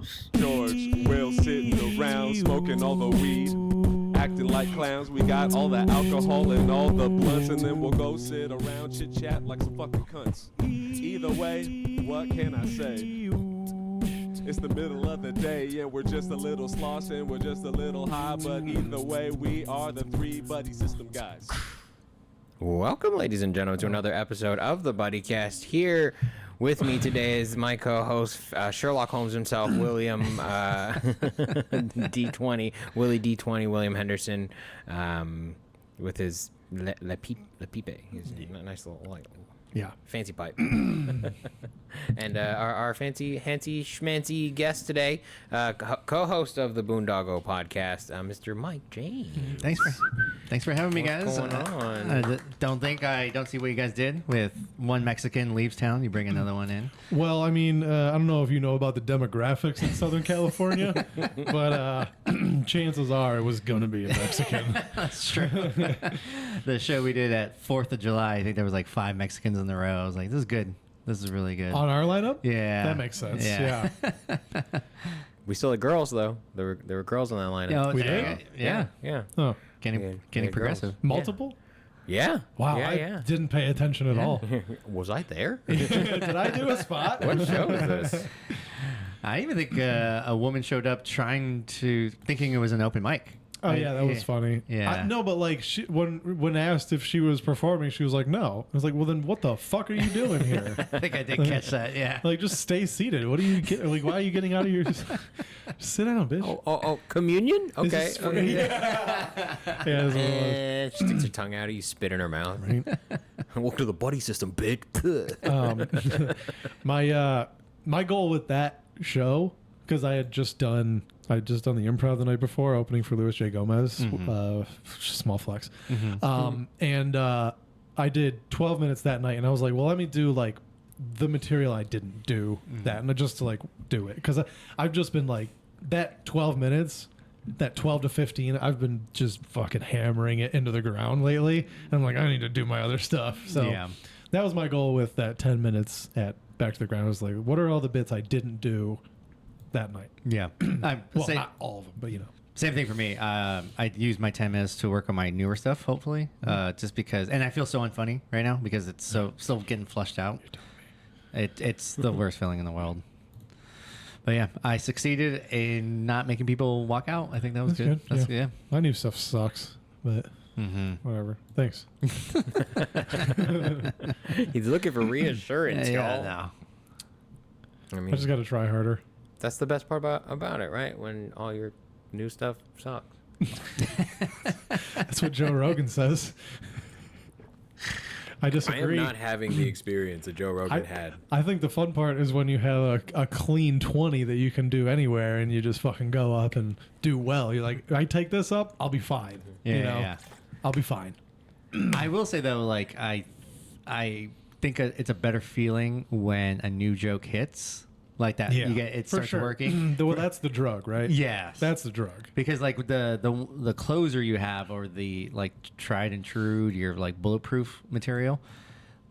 hosts. George, Will sitting around smoking all the weed, acting like clowns. We got all the alcohol and all the blunts, and then we'll go sit around chit chat like some fucking cunts. Either way, what can I say? It's the middle of the day and we're just a little slosh and we're just a little high, but either way, we are the three buddy system guys. Welcome, ladies and gentlemen, to another episode of the Buddycast. Here with me today is my co-host, Sherlock Holmes himself, William D20, Willie D20, William Henderson, with his Le Pipe, his nice little fancy pipe. And our fancy schmancy guest today, co-host of the Boondoggle podcast, Mr. Mike James. Thanks for having me, guys. What's going on? Don't see what you guys did with one Mexican leaves town. You bring another one in. Well, I mean, I don't know if you know about the demographics in Southern California, but chances are it was going to be a Mexican. That's true. The show we did at 4th of July, I think there was like 5 Mexicans in a row. I was like, this is good. This is really good. On our lineup? Yeah. That makes sense. Yeah. We still had girls, though. There were girls on that lineup. We did? Yeah. Oh, Getting progressive. girls. Multiple? Yeah. Wow, Yeah. I didn't pay attention at all. Was I there? Did I do a spot? What show is this? I even think a woman showed up thinking it was an open mic. Oh yeah, that was funny. Yeah. No, but like when asked if she was performing, she was like, "No." I was like, "Well, then what the fuck are you doing here?" I think I did catch that. Yeah. Like, just stay seated. What are you get? Like, why are you getting out of your? Just sit down, bitch. Oh, communion? Okay. This is free. Yeah, that's what it was. She sticks her tongue out, you spit in her mouth. Right. Welcome to the buddy system, bitch. My goal with that show, because I had just done the improv the night before, opening for Louis J. Gomez, small flex, and I did 12 minutes that night, and I was like, well, let me do like the material I didn't do that, and just to like do it, because I've just been like that 12 minutes. That 12 to 15, I've been just fucking hammering it into the ground lately. And I'm like, I need to do my other stuff. So that was my goal with that 10 minutes at Back to the Ground. I was like, what are all the bits I didn't do that night? Yeah. Not all of them, but you know. Same thing for me. I use my 10 minutes to work on my newer stuff, hopefully. Just because, and I feel so unfunny right now because it's still getting flushed out. It's the worst feeling in the world. But yeah, I succeeded in not making people walk out. I think that was good. That's good. Yeah. My new stuff sucks, but whatever. Thanks. He's looking for reassurance, y'all. No. I mean, I just got to try harder. That's the best part about it, right? When all your new stuff sucks. That's what Joe Rogan says. I disagree. I am not having the experience that Joe Rogan had. I think the fun part is when you have a clean 20 that you can do anywhere and you just fucking go up and do well. You're like, I take this up, I'll be fine. Yeah. I'll be fine. I will say though, like I think it's a better feeling when a new joke hits like that. Yeah, you get it starts working. Well, that's the drug, right? Yes, that's the drug. Because like the closer you have, or the like tried and true, your like bulletproof material,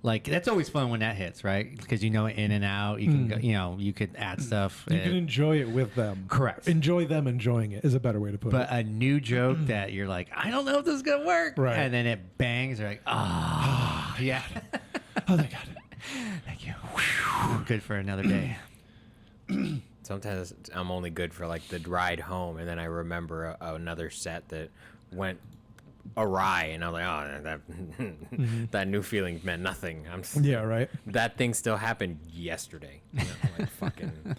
like that's always fun when that hits, right? Because you know it in and out. You can go, you could add stuff. You can enjoy it with them. Correct. Enjoy them enjoying it is a better way to put it. But a new joke that you're like, I don't know if this is gonna work, right? And then it bangs. You're like, yeah. Oh, thank God. Thank you. Whew. Good for another day. Sometimes I'm only good for like the ride home, and then I remember another set that went awry, and I'm like, oh, that new feeling meant nothing. Right. That thing still happened yesterday. Like fucking.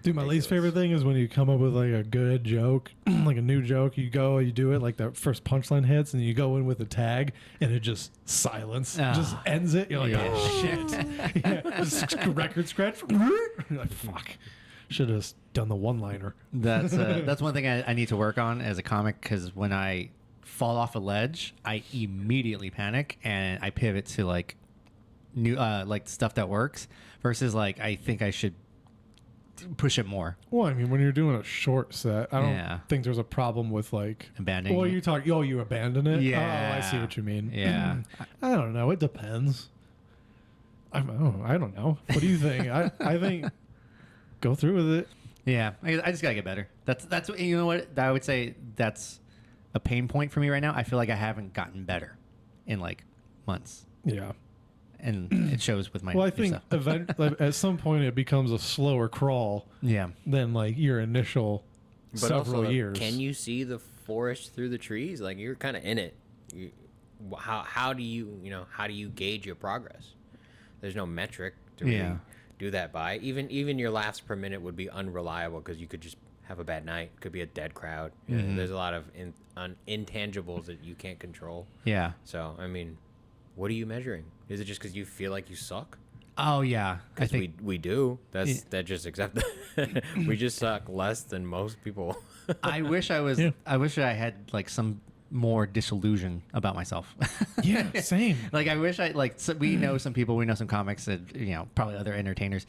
Dude, my least favorite thing is when you come up with like a good joke, like a new joke, you do it, like that first punchline hits, and you go in with a tag, and it just just ends it. You're like, oh shit. Just record scratch. You're like, fuck. Should have done the one-liner. That's one thing I need to work on as a comic, because when I fall off a ledge, I immediately panic and I pivot to like new like stuff that works versus like I think I should push it more. Well, I mean, when you're doing a short set, I don't think there's a problem with like abandoning. Well, you abandon it. Yeah, I see what you mean. Yeah, I don't know. It depends. I don't know. What do you think? I think go through with it. Yeah, I just gotta get better. That's what, you know what I would say. That's a pain point for me right now. I feel like I haven't gotten better in like months. Yeah. And it shows with my. Well, I think at some point it becomes a slower crawl. Yeah. Than like your initial But several also, years. can you see the forest through the trees? Like you're kind of in it. How do you gauge your progress? There's no metric to really do that by. Even your laughs per minute would be unreliable because you could just have a bad night. Could be a dead crowd. Mm-hmm. There's a lot of intangibles that you can't control. Yeah. So I mean, what are you measuring? Is it just because you feel like you suck? Oh yeah, Because we do. That just accept that. We just suck less than most people. I wish I was. Yeah. I wish I had like some more disillusion about myself. Yeah, same. Like I wish I like. So we know some people. We know some comics that probably other entertainers.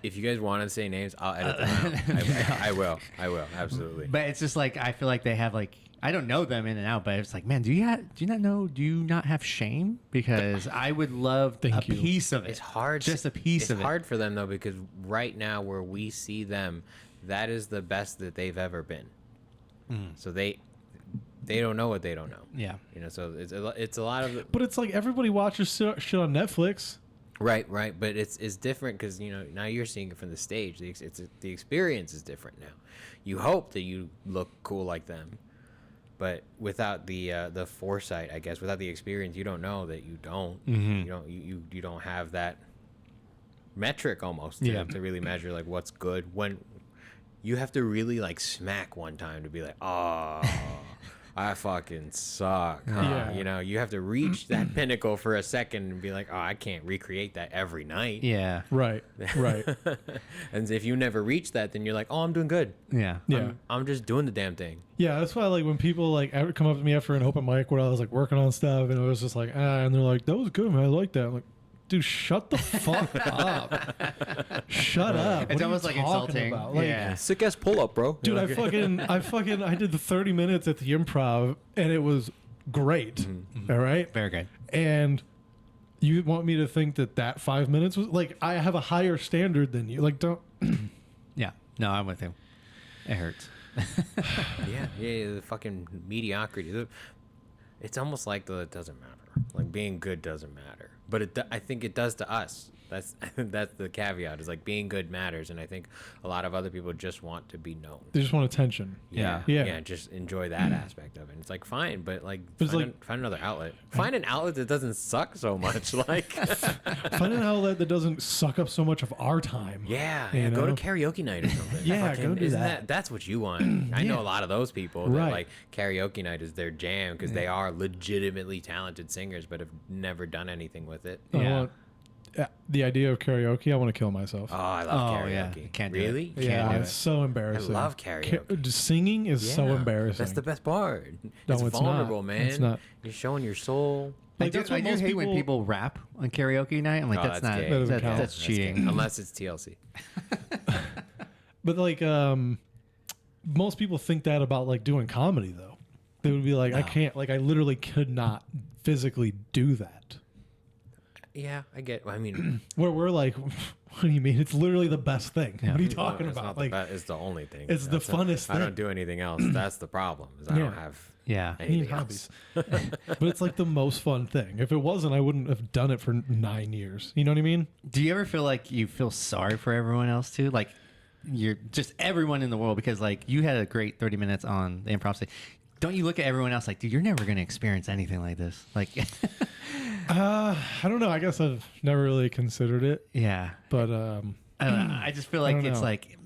If you guys want to say names, I'll edit them out. I will, absolutely. But it's just like I feel like they have like I don't know them in and out, but it's like, man, do you not have shame? Because I would love Thank you. piece of it. It's hard. Just a piece of it. It's hard for them though because right now where we see them, that is the best that they've ever been. So they don't know what they don't know. Yeah. So it's a lot of. But it's like everybody watches shit on Netflix. Right, but it's different because now you're seeing it from the stage. The experience is different now. You hope that you look cool like them, but without the foresight, I guess, without the experience, you don't know that you don't. Mm-hmm. You don't have that metric almost to really measure like what's good. When you have to really like smack one time to be like, oh. I fucking suck. Huh? Yeah. You have to reach that pinnacle for a second and be like, oh, I can't recreate that every night. Yeah. Right. And if you never reach that, then you're like, oh, I'm doing good. Yeah. Yeah. I'm just doing the damn thing. Yeah, that's why like when people like ever come up to me after an open mic where I was like working on stuff and it was just like, and they're like, that was good, man. I like that. I'm like, dude, shut the fuck up. Shut up. It's What are almost you like talking insulting. about? Like, Yeah. Sick ass pull up, bro. Dude, I did the 30 minutes at the Improv and it was great. All right? Very good. And you want me to think that 5 minutes was like I have a higher standard than you. Like don't Yeah. No, I'm with you. It hurts. Yeah, the fucking mediocrity. It's almost like it doesn't matter. Like being good doesn't matter. But I think it does to us. That's the caveat. Is like being good matters, and I think a lot of other people just want to be known. they just want attention. Yeah. Yeah. Just enjoy that aspect of it. It's like fine, but like But it's find another outlet. Find an outlet that doesn't suck so much. Like Find an outlet that doesn't suck up so much of our time. yeah, go to karaoke night or something. Yeah, go do isn't that. That's what you want. I know a lot of those people that Right. like karaoke night is their jam because they are legitimately talented singers, but have never done anything with it. I Yeah. want the idea of karaoke, I want to kill myself. Oh, I love Oh, yeah. karaoke. Can't do it. really? Can't yeah, do it's it. so I embarrassing. love karaoke. Just singing is so Yeah, embarrassing. That's the best part. No, It's it's vulnerable, not. man. It's not. You're showing your soul. I Like, do, that's what I do most hate when people rap on karaoke night. I'm like, Oh, that's that's not. gay. That doesn't That's, count. that's That's cheating. gay. Unless it's TLC. But like most people think that about like doing comedy though. They would be like, I can't, like I literally could not physically do that. Yeah, I get. I mean, Where we're like, what do you mean? It's literally the best thing. What are you talking it's about? not Like it's the only thing. it's the funnest I don't thing. do anything else. That's the problem. Is I Yeah. don't have Yeah. I need anything hobbies. else. But it's like the most fun thing. If it wasn't, I wouldn't have done it for 9 years. You know what I mean? Do you ever feel like you feel sorry for everyone else too? Like you're just everyone in the world because like you had a great 30 minutes on the improv stage. Don't you look at everyone else like, dude, you're never going to experience anything like this? Like, I don't know. I guess I've never really considered it, yeah. but I don't know. I just feel like don't it's know. like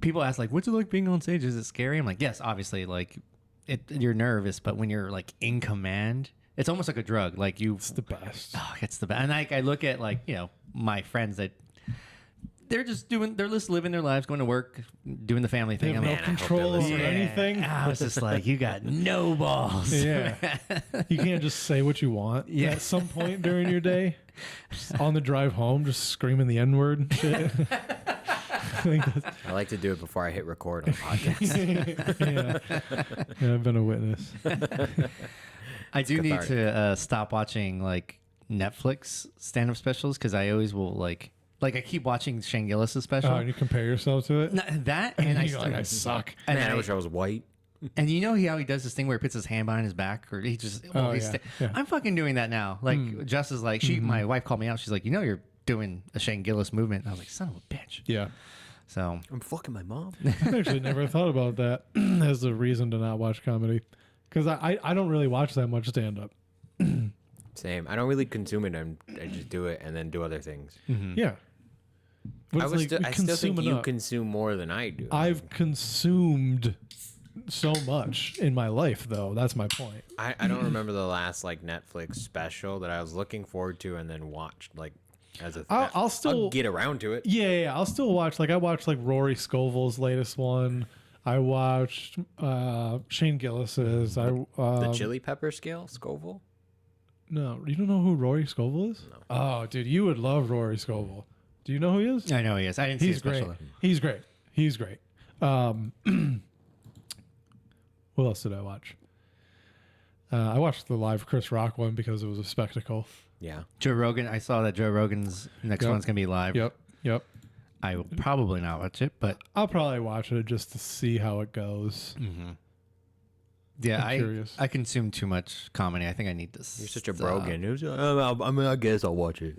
people ask like, what's it like being on stage? Is it scary? I'm like, yes, obviously. Like, you're nervous, but when you're like in command, it's almost like a drug. Like it's the best. oh, it's the best. And I look at like my friends that they're just living their lives, going to work, doing the family They thing. have I'm no like, I hope control they're over listening. anything. I was just like, you got no balls. Yeah. You can't just say what you want. Yeah. At some point during your day, on the drive home, just screaming the N word and shit. I like to do it before I hit record on podcasts. Yeah, I've been a witness. I do need cathartic. to stop watching like Netflix stand-up specials because I always will like Like I keep watching Shane Gillis's special. Oh, and you compare yourself to it. That and You're like, I suck. And Man, I wish I was white. And you know how he does this thing where he puts his hand behind his back, or he just yeah. I'm fucking doing that now. Like Jess is like, my wife called me out. She's like, you're doing a Shane Gillis movement. And I was like, son of a bitch. Yeah. So I'm fucking my mom. I actually never thought about that as a reason to not watch comedy, because I don't really watch that much stand up. Same. I don't really consume it. I just do it and then do other things. Yeah. But I, it's was like I still think you enough. consume more than I do. I've consumed so much in my life, though. That's my point. I don't remember the last like Netflix special that I was looking forward to and then watched like as a. I'll get around to it. Yeah. I'll still watch. Like I watched like Rory Scovel's latest one. I watched Shane Gillis's. The chili pepper scale, Scoville. No, you don't know who Rory Scovel is? No. Oh, dude, you would love Rory Scovel. Do you know who he is? I know he is. I didn't see his great. special. He's great. He's great. What else did I watch? I watched the live Chris Rock one because it was a spectacle. Yeah. Joe Rogan. I saw that Joe Rogan's next one's gonna be live. Yep. I will probably not watch it, but I'll probably watch it just to see how it goes. yeah, I'm curious. I consume too much comedy. I think I need this. You're such a brogan. I mean, I guess I'll watch it.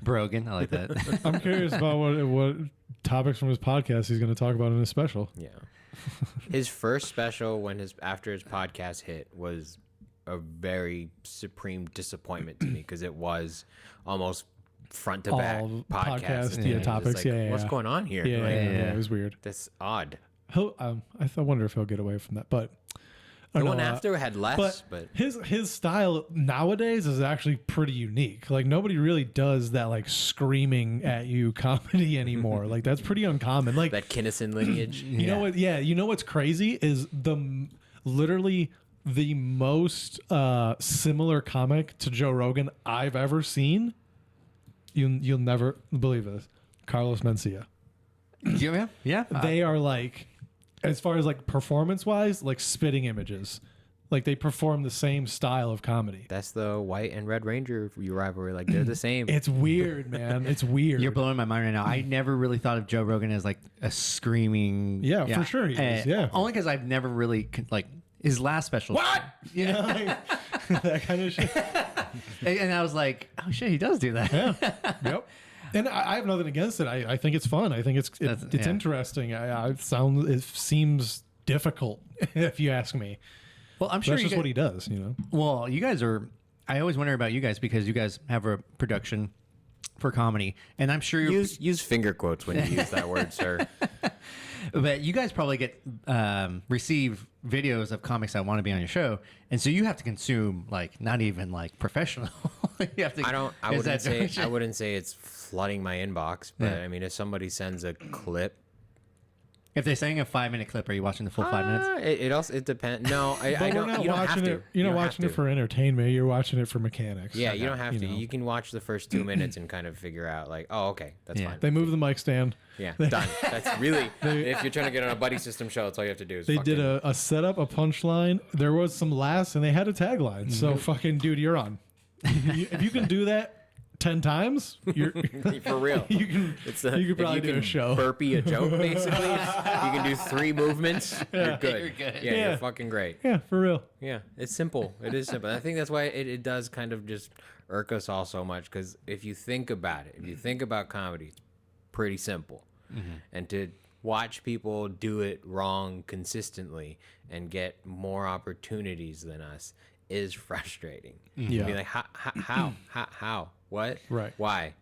Brogan. I like that. I'm curious about what topics from his podcast he's going to talk about in his special. Yeah. His first special after his podcast hit was a very supreme disappointment to me because it was almost front to back All podcast. podcast, topics. Like, yeah. What's going on here? Yeah, Like, it was weird. That's odd. I wonder if he'll get away from that, but The one after had less, but his style nowadays is actually pretty unique. Like nobody really does that like screaming at you comedy anymore. Like that's pretty uncommon. Like that Kinnison lineage. you know what? Yeah, you know what's crazy is literally the most similar comic to Joe Rogan I've ever seen. You'll never believe this. Carlos Mencia. Yeah. They are like, as far as like performance wise, like spitting images. Like they perform the same style of comedy. That's the White and Red Ranger rivalry. Like they're the same. It's weird, man. It's weird. You're blowing my mind right now. I never really thought of Joe Rogan as like a screaming. Yeah, for sure he is. Yeah. Only because I've never really like his last special. What? Yeah. That kind of shit. And I was like, oh shit, he does do that. Yeah. Yep. And I have nothing against it. I think it's fun. I think it's interesting. It seems difficult if you ask me. Well, I'm sure that's just what he does, you know. Well, you guys are. I always wonder about you guys because you guys have a production for comedy, and I'm sure use finger quotes when you use that word, sir. But you guys probably get receive videos of comics that want to be on your show, and so you have to consume like not even like professional. You have to, I wouldn't say it's flooding my inbox, but I mean if somebody sends a clip. If they're saying a 5-minute clip, are you watching the full 5 minutes? It depends. No, I don't. You don't have to. You're not watching it for entertainment. You're watching it for mechanics. Yeah, you don't have to. You can watch the first 2 minutes and kind of figure out like, oh, okay, that's fine. They move the mic stand. Yeah, done. That's really if you're trying to get on a buddy system show, that's all you have to do. Is they did a setup, a punchline. There was some laughs, and they had a tagline. So fucking dude, you're on. If you can do that 10 times, you're for real. you could probably do a show. Burpee a joke, basically. You can do 3 movements. You're good. You're good. Yeah, you're fucking great. Yeah, for real. Yeah, it's simple. It is simple. I think that's why it does kind of just irk us all so much because if you think about it, if you think about comedy, it's pretty simple. And to watch people do it wrong consistently and get more opportunities than us is frustrating. Yeah. Be like, how, what, Right. why,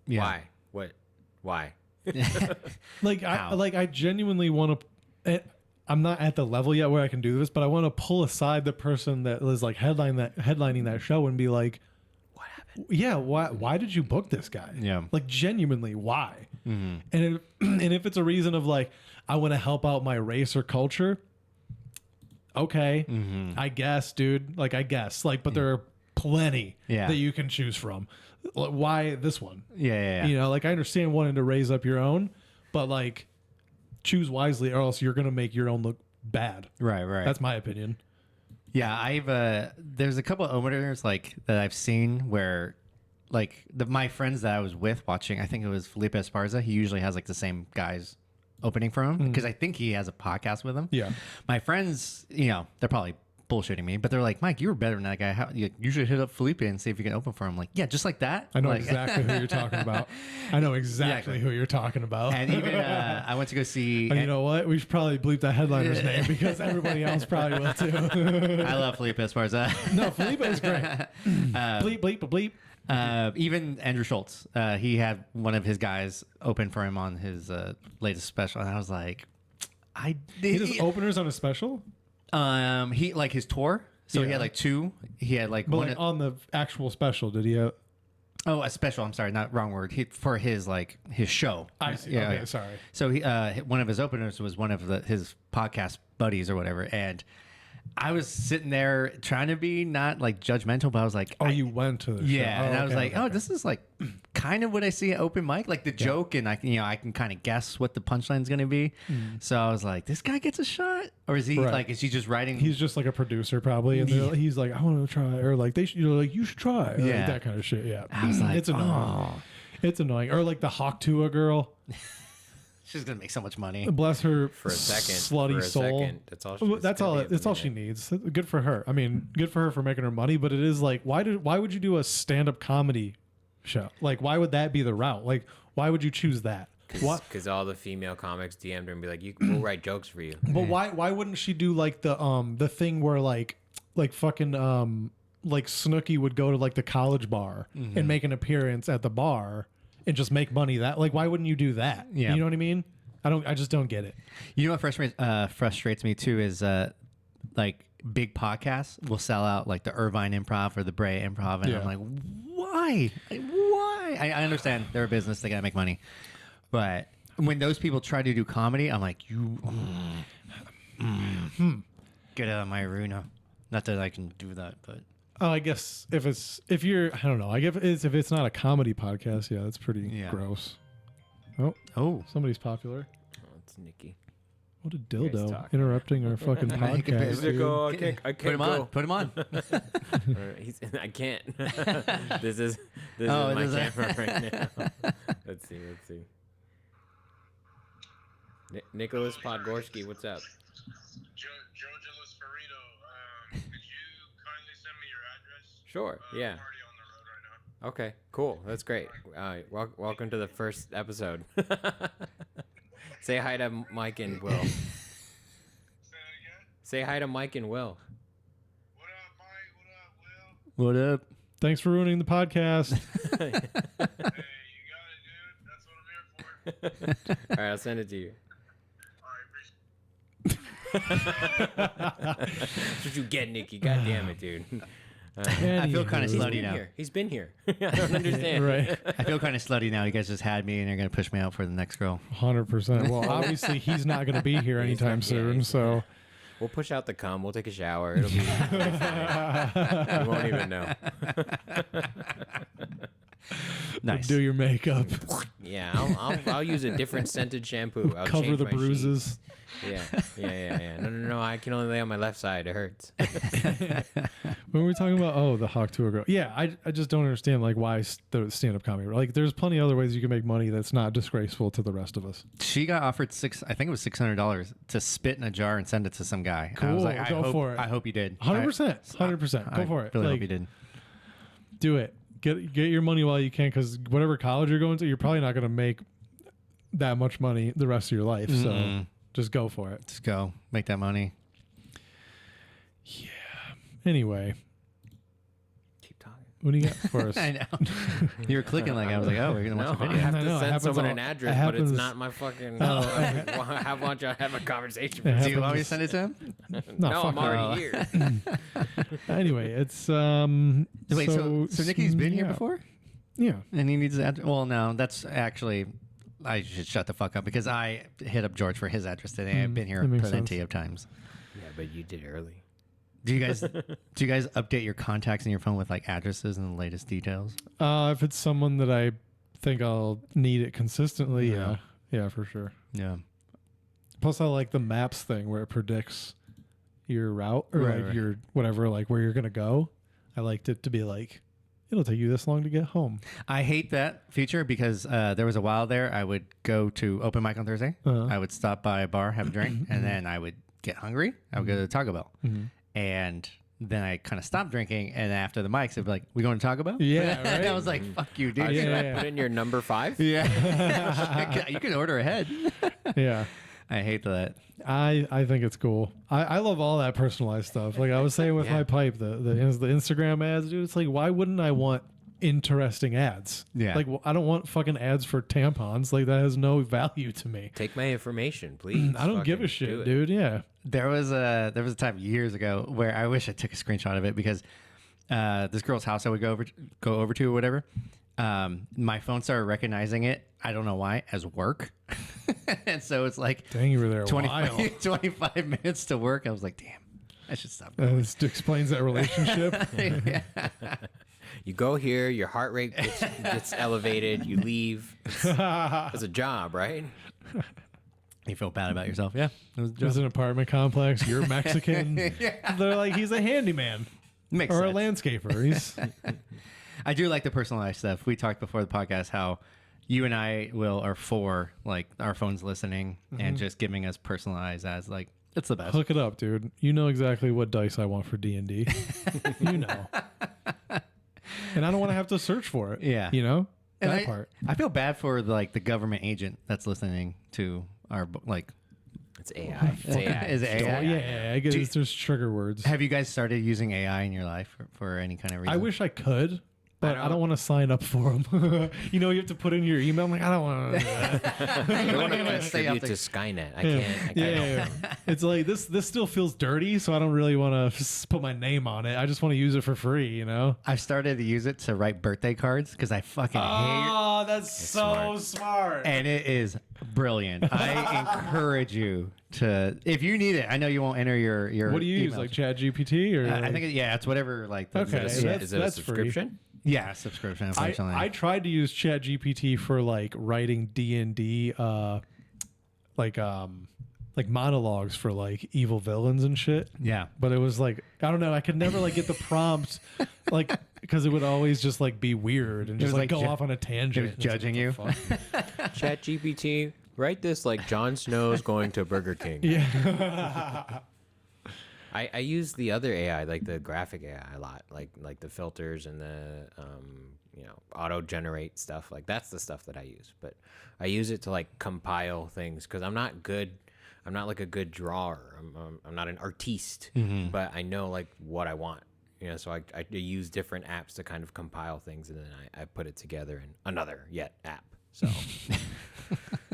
Yeah. why, what, why? I genuinely want to. I'm not at the level yet where I can do this, but I want to pull aside the person that is like headlining that show and be like, What happened? yeah, why did you book this guy? Yeah. Like genuinely, why? And if it's a reason of like, I want to help out my race or culture, okay, I guess, dude. Like, I guess. Like, but there are plenty that you can choose from. Like, why this one? Yeah. You know, like I understand wanting to raise up your own, but like choose wisely or else you're going to make your own look bad. Right. That's my opinion. Yeah, there's a couple of openers like that I've seen where like my friends that I was with watching, I think it was Felipe Esparza. He usually has like the same guys opening for him because I think he has a podcast with him. Yeah. My friends, you know, they're probably bullshitting me, but they're like, Mike, you were better than that guy. You should hit up Felipe and see if you can open for him. Like, yeah, just like that. I know like, exactly who you're talking about. I know exactly who you're talking about. And even I went to go see. And you know what? We should probably bleep that headliner's name because everybody else probably will too. I love Felipe Esparza. No, Felipe is great. Bleep, bleep, bleep. Even Andrew Schultz, he had one of his guys open for him on his latest special, and I was like, He does openers on a special? He like his tour. So he had like two. He had like But one like on the actual special, did he have? a special. I'm sorry, not wrong word. For his like his show. I see. Yeah, Okay, yeah. sorry. So he one of his openers was one of his podcast buddies or whatever, and I was sitting there trying to be not like judgmental, but I was like, You went to the show. yeah, and I was okay, like, okay. this is like kind of what I see at open mic, like the joke, and I can kind of guess what the punchline's going to be. So I was like, this guy gets a shot, or is he like, is he just writing? He's just like a producer probably, and he's like, I want to try, or like they should, you should try, or like Yeah. that kind of shit. Yeah, I was like, it's annoying. It's annoying. Or like the Hawk Tua girl. She's gonna make so much money. Bless her For a second. slutty for a soul. Second. That's all. That's all she needs. Good for her. I mean, good for her for making her money. But it is like, why would you do a stand-up comedy show? Like, why would that be the route? Like, why would you choose that? Because all the female comics DM'd her and be like, we'll write jokes for you. But why wouldn't she do like the thing where like fucking like Snooki would go to like the college bar and make an appearance at the bar and just make money that, like, why wouldn't you do that? Yeah. You know what I mean? I just don't get it. You know what frustrates me too is like big podcasts will sell out like the Irvine Improv or the Bray Improv, and I'm like, why? I understand they're a business, they gotta make money, but when those people try to do comedy, I'm like, get out of my arena. Not that I can do that, but Oh, I guess if you're, I don't know. I guess if it's not a comedy podcast, yeah, that's pretty gross. Oh, somebody's popular. Oh, it's Nikki. What a guys dildo talking. interrupting our fucking podcast. dude. I can't put him go. on. Put him on. I can't. This is my camera right now. Let's see. Nicholas Podgorski, what's up? Georgia's Ferido. Could you kindly send me your address? Sure. Yeah. I'm already on the road right now. Okay. Cool. That's great. Welcome to the first episode. Say hi to Mike and Will. Say that again? Say hi to Mike and Will. What up, Mike? What up, Will? What up? Thanks for ruining the podcast. Hey, you got it, dude. That's what I'm here for. All right, I'll send it to you. All right, That's what you get, Nikki. God damn it, dude. I feel kind of He's slutty been now. here. He's been here. I don't understand. Right. I feel kind of slutty now. You guys just had me, and you're gonna push me out for the next girl. 100%. Well, obviously he's not going to be here anytime not- yeah, soon. he's So We'll push out the cum. We'll take a shower. It'll be fine. You won't even know. Nice. do your makeup, Yeah, I'll use a different scented shampoo. I'll cover change the my bruises. sheets. Yeah. No. I can only lay on my left side. It hurts. When we're talking about the Hawk Tour girl, yeah, I just don't understand like why the stand-up comedy. Like, there's plenty of other ways you can make money that's not disgraceful to the rest of us. She got offered I think it was $600 to spit in a jar and send it to some guy. And I was Cool, like, go for it. I hope you did. 100%, 100%. Go for it. I really Like, hope you did. do it. Get your money while you can, because whatever college you're going to, you're probably not going to make that much money the rest of your life. So just go for it. Just go make that money. Anyway, Keep talking. what do you got for us? I know. You were clicking like I was like, oh, we're gonna watch No, a I video. have I to know, it send happens someone all- an it address, but happens- it's not my fucking. How about y'all have a conversation? It Do you want me to happens- send it to him? No, I'm fuck already here. Anyway, it's Wait, so Nikki's been here yeah. before? Yeah. And he needs his address? Well, no, that's actually, I should shut the fuck up because I hit up George for his address today. I've been here that makes plenty sense. of times. Yeah, but you did early. Do you guys update your contacts in your phone with like addresses and the latest details? If it's someone that I think I'll need it consistently, yeah, for sure. Yeah. Plus, I like the maps thing where it predicts your route or Right, like right. your whatever, like where you're gonna go. I liked it to be like it'll take you this long to get home. I hate that feature because there was a while there I would go to open mic on Thursday. I would stop by a bar, have a drink, and then I would get hungry. I would go to Taco Bell. And then I kind of stopped drinking, and after the mics, they'd be like, "We going to Taco Bell?" Yeah, right? And I was like, "Fuck you, dude." Put in your number 5. Yeah, you can order ahead. Yeah. I hate that. I think it's cool. I love all that personalized stuff. Like I was saying with my pipe, the Instagram ads, dude. It's like, why wouldn't I want interesting ads? Yeah. Like I don't want fucking ads for tampons. Like that has no value to me. Take my information, please. I don't give a shit, dude. Yeah. There was a time years ago where I wish I took a screenshot of it because this girl's house I would go over to or whatever. My phone started recognizing it. I don't know why, as work. And so it's like, Dang, you were there a 25 minutes to work. I was like, damn, I should stop. This explains that relationship. You go here, your heart rate gets elevated, you leave. It's a job, right? You feel bad about yourself. Yeah. There's an apartment complex. You're Mexican. They're like, he's a handyman. Makes or sense. a landscaper. He's I do like the personalized stuff. We talked before the podcast how you and I are for like our phones listening and just giving us personalized as like it's the best. hook it up, dude. You know exactly what dice I want for D&D. You know. And I don't want to have to search for it. Yeah. You know? And That part. I feel bad for like the government agent that's listening to our like. It's AI. It's AI. Is it AI? Oh, yeah, I guess Do- there's trigger words. Have you guys started using AI in your life for any kind of reason? I wish I could, but I don't want to sign up for them. You know, you have to put in your email. I'm like, I don't want to do that. I don't want to Stay up contribute to there. Skynet. I can't. Yeah. It's like this still feels dirty, so I don't really want to put my name on it. I just want to use it for free, you know? I've started to use it to write birthday cards because I fucking hate Oh, that's so smart. and it is brilliant. I encourage you to, if you need it. I know you won't enter your. What do you use, email. like ChatGPT or? I think it's whatever. Like the, Okay. Is it a That's free. subscription? yeah, subscription. Unfortunately, I tried to use ChatGPT for like writing D&D, like monologues for like evil villains and shit. yeah. But it was like, I don't know, I could never like get the prompt, like because it would always just like be weird and just was like like go off on a tangent. It was It's like, judging you. what the fuck? Chat GPT, write this like Jon Snow's going to Burger King. Yeah. I use the other AI, like the graphic AI, a lot, like the filters and the auto generate stuff. Like that's the stuff that I use. But I use it to like compile things because I'm not good. I'm not like a good drawer. I'm not an artiste, but I know like what I want. You know, so I use different apps to kind of compile things, and then I put it together in another app. So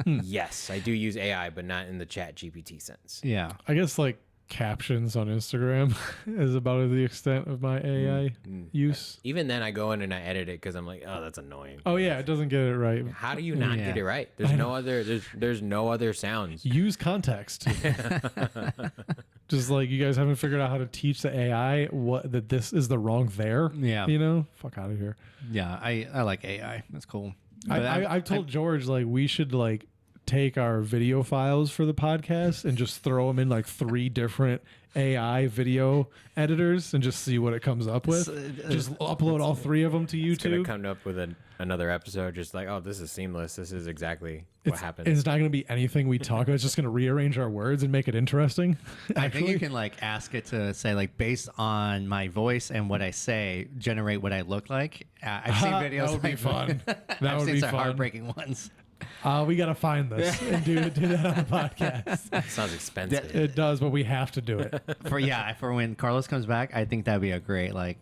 yes, I do use AI, but not in the Chat GPT sense. Yeah. I guess like captions on Instagram is about the extent of my AI use. Even then, I go in and I edit it because I'm like, oh, that's annoying. Oh yeah, it doesn't get it right. How do you not Yeah. get it right? There's no other. There's no other sounds. Use context. Just like you guys haven't figured out how to teach the AI that this is the wrong there. Yeah. You know, fuck out of here. Yeah. I like AI. That's cool. But I've told George like we should like take our video files for the podcast and just throw them in like 3 different AI video editors and just see what it comes up with. Just upload all 3 of them to It's gonna YouTube. come up with another episode, just like, oh, this is seamless. This is exactly what happens. It's not going to be anything we talk about. It's just going to rearrange our words and make it interesting. I think you can like ask it to say like based on my voice and what I say, generate what I look like. I've seen videos. That would be like fun. That I've would seen be some fun. heartbreaking ones. We got to find this and do that on the podcast. Sounds expensive. It does, but we have to do it. For when Carlos comes back, I think that'd be a great like.